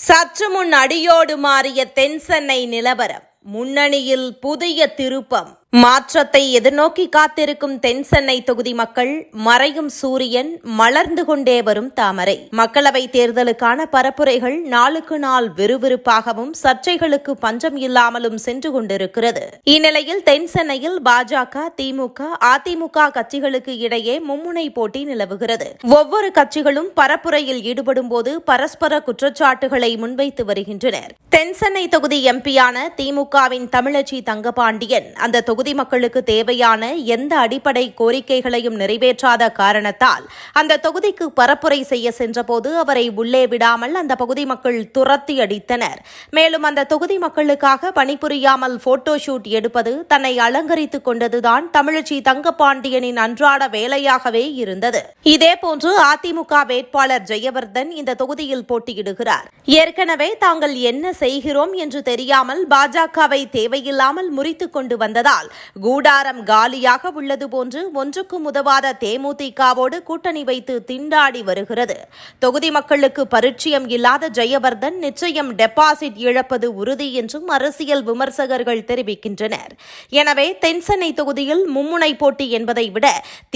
சற்று முன் அடியோடு மாறிய தென்சென்னை நிலவரம். முன்னணியில் புதிய திருப்பம். மாற்றத்தை எதிர்நோக்கி காத்திருக்கும் தென்சென்னை தொகுதி மக்கள். மறையும் சூரியன், மலர்ந்து கொண்டே வரும் தாமரை. மக்களவைத் தேர்தலுக்கான பரப்புரைகள் நாளுக்கு நாள் விறுவிறுப்பாகவும் சர்ச்சைகளுக்கு பஞ்சம் இல்லாமலும் சென்று கொண்டிருக்கிறது. இந்நிலையில் தென்சென்னையில் பாஜக, திமுக, அதிமுக கட்சிகளுக்கு இடையே மும்முனை போட்டி நிலவுகிறது. ஒவ்வொரு கட்சிகளும் பரப்புரையில் ஈடுபடும் போது பரஸ்பர குற்றச்சாட்டுகளை முன்வைத்து வருகின்றனர். தென்சென்னை தொகுதி எம்பியான திமுகவின் தமிழச்சி தங்கபாண்டியன் அந்த தொகுதி மக்களுக்கு தேவையான எந்த அடிப்படை கோரிக்கைகளையும் நிறைவேற்றாத காரணத்தால் அந்த தொகுதிக்கு பரப்புரை செய்ய சென்றபோது அவரை உள்ளே விடாமல் அந்த பகுதி மக்கள் துரத்தி அடித்தனர். மேலும் அந்த தொகுதி மக்களுக்காக பணிபுரியாமல் போட்டோ ஷூட் எடுப்பது, தன்னை அலங்கரித்துக் கொண்டதுதான் தமிழச்சி தங்கபாண்டியனின் அன்றாட வேலையாகவே இருந்தது. இதேபோன்று அதிமுக வேட்பாளர் ஜெயவர்தன் இந்த தொகுதியில் போட்டியிடுகிறார். ஏற்கனவே தாங்கள் என்ன செய்கிறோம் என்று தெரியாமல் பாஜகவை தேவையில்லாமல் முறித்துக் கொண்டு வந்ததால் கூடாரம் காலியாக உள்ளது போன்று ஒன்றுக்கும் உதவாத தேமுதிகவோடு கூட்டணி வைத்து திண்டாடி வருகிறது. தொகுதி மக்களுக்கு பரிச்சயம் இல்லாத ஜெயவர்தன் நிச்சயம் டெபாசிட் இழப்பது உறுதி என்றும் அரசியல் விமர்சகர்கள் தெரிவிக்கின்றனர். எனவே தென்சென்னை தொகுதியில் மும்முனை போட்டி என்பதை விட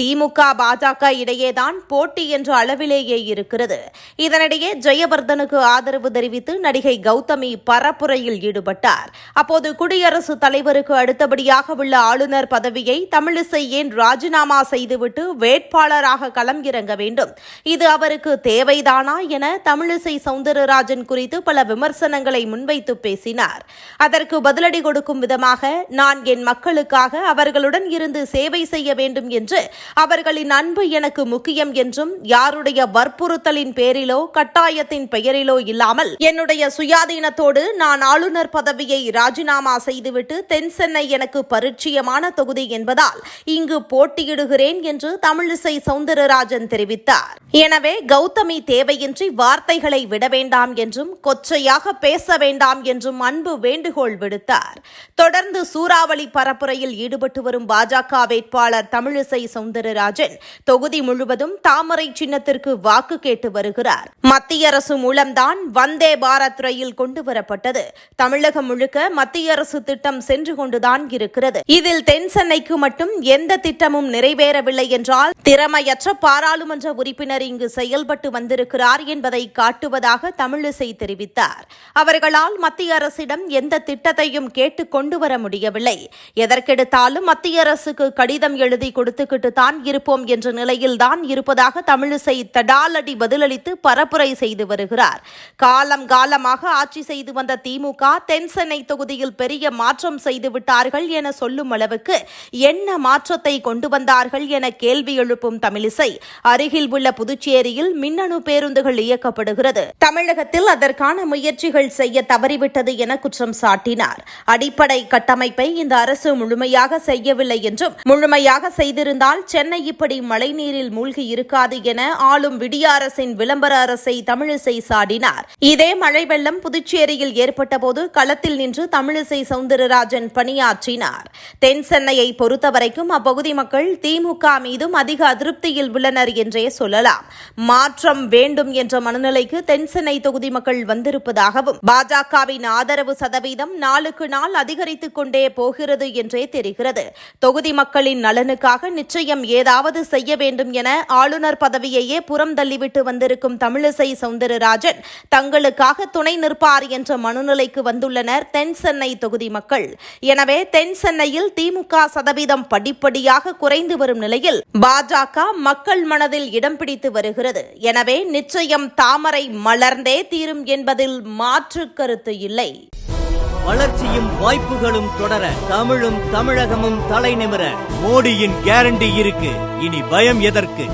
திமுக, பாஜக இடையேதான் போட்டி என்ற அளவிலேயே இருக்கிறது. இதனிடையே ஜெயவர்தனுக்கு ஆதரவு தெரிவித்து நடிகை கௌதமி பரப்புரையில் ஈடுபட்டார். அப்போது குடியரசுத் தலைவருக்கு அடுத்தபடியாக உள்ள ஆளுநர் பதவியை தமிழிசை ஏன் ராஜினாமா செய்துவிட்டு வேட்பாளராக களம் இறங்க வேண்டும்? இது அவருக்கு தேவைதானா என தமிழிசை சவுந்தரராஜன் குறித்து பல விமர்சனங்களை முன்வைத்து பேசினார். அதற்கு பதிலடி கொடுக்கும் விதமாக, நான் என் மக்களுக்காக அவர்களுடன் இருந்து சேவை செய்ய வேண்டும் என்று, அவர்களின் அன்பு எனக்கு முக்கியம் என்றும், யாருடைய வற்புறுத்தலின் பேரிலோ கட்டாயத்தின் பெயரிலோ இல்லாமல் என்னுடைய சுயாதீனத்தோடு நான் ஆளுநர் பதவியை ராஜினாமா செய்துவிட்டு தென்சென்னை எனக்கு பரிச்சயமான தொகுதி என்பதால் இங்கு போட்டியிடுகிறேன் என்று தமிழிசை சவுந்தரராஜன் தெரிவித்தார். எனவே கௌதமி தேவையின்றி வார்த்தைகளை விட வேண்டாம் என்றும், கொச்சையாக பேச வேண்டாம் என்றும் அன்பு வேண்டுகோள் விடுத்தார். தொடர்ந்து சூறாவளி பரப்புரையில் ஈடுபட்டு வரும் பாஜக வேட்பாளர் தமிழிசை சவுந்தரராஜன் தொகுதி முழுவதும் தாமரை சின்னத்திற்கு வாக்கு கேட்டு வருகிறார். மத்திய அரசு மூலம்தான் வந்தே பாரத் ரயில் கொண்டு வரப்பட்டது. தமிழகம் முழுக்க மத்திய அரசு திட்டம் சென்று கொண்டுதான் இருக்கிறது. இதில் தென்சென்னைக்கு மட்டும் எந்த திட்டமும் நிறைவேறவில்லை என்றால் திறமையற்ற பாராளுமன்ற உறுப்பினர் இங்கு செயல்பட்டு வந்திருக்கிறார் என்பதை காட்டுவதாக தமிழிசை தெரிவித்தார். அவர்களால் மத்திய அரசிடம் எந்த திட்டத்தையும் கேட்டு கொண்டு வர முடியவில்லை. எதற்கெடுத்தாலும் மத்திய அரசுக்கு கடிதம் எழுதி கொடுத்துக்கிட்டு தான் இருப்போம் என்ற நிலையில்தான் இருப்பதாக தமிழிசை தடாலடி பதிலளித்து பரப்புரை செய்து வருகிறார். காலமாக ஆட்சி செய்து வந்த திமுக தென்சென்னை தொகுதியில் பெரிய மாற்றம் செய்து விட்டார்கள் என சொல்லும் அளவுக்கு என்ன மாற்றத்தை கொண்டு வந்தார்கள் என கேள்வி எழுப்பும் தமிழிசை, அருகில் உள்ள புதுச்சேரியில் மின்னணு பேருந்துகள் இயக்கப்படுகிறது. தமிழகத்தில் அதற்கான முயற்சிகள் செய்ய தவறிவிட்டது என குற்றம் சாட்டினார். அடிப்படை கட்டமைப்பை இந்த அரசு முழுமையாக செய்யவில்லை என்றும், முழுமையாக செய்திருந்தால் சென்னை இப்படி மழைநீரில் மூழ்கி இருக்காது என ஆளும் விடிய அரசின் விளம்பர அரசை தமிழிசை சாடினார். இதே மழை வெள்ளம் புதுச்சேரியில் ஏற்பட்ட போது களத்தில் நின்று தமிழிசை சவுந்தரராஜன் பணியாற்றினார். தென்சென்னையை பொறுத்தவரைக்கும் அப்பகுதி மக்கள் திமுக மீதும் அதிக அதிருப்தியில் உள்ளனர் என்றே சொல்லலாம். மாற்றம் வேண்டும் என்ற மனநிலைக்கு தென்சென்னை தொகுதி மக்கள் வந்திருப்பதாகவும், பாஜகவின் ஆதரவு சதவீதம் நாளுக்கு நாள் அதிகரித்துக் கொண்டே போகிறது என்றே தெரிகிறது. தொகுதி மக்களின் நலனுக்காக நிச்சயம் ஏதாவது செய்ய வேண்டும் என ஆளுநர் பதவியையே புறம் தள்ளிவிட்டு வந்திருக்கும் தமிழிசை சவுந்தரராஜன் தங்களுக்காக துணை நிற்பார் என்ற மனநிலைக்கு வந்துள்ளனர் தென்சென்னை தொகுதி மக்கள். எனவே தென்சென்னையில் திமுக சதவீதம் படிப்படியாக குறைந்து வரும் நிலையில் பாஜக மக்கள் மனதில் இடம் பிடித்து வருகிறது. எனவே நிச்சயம் தாமரை மலர்ந்தே தீரும் என்பதில் மாற்று கருத்து இல்லை. வளர்ச்சியும் வாய்ப்புகளும் தொடர, தமிழும் தமிழகமும் தலை நிமிர மோடியின் கேரண்டி இருக்கு. இனி பயம் எதற்கு?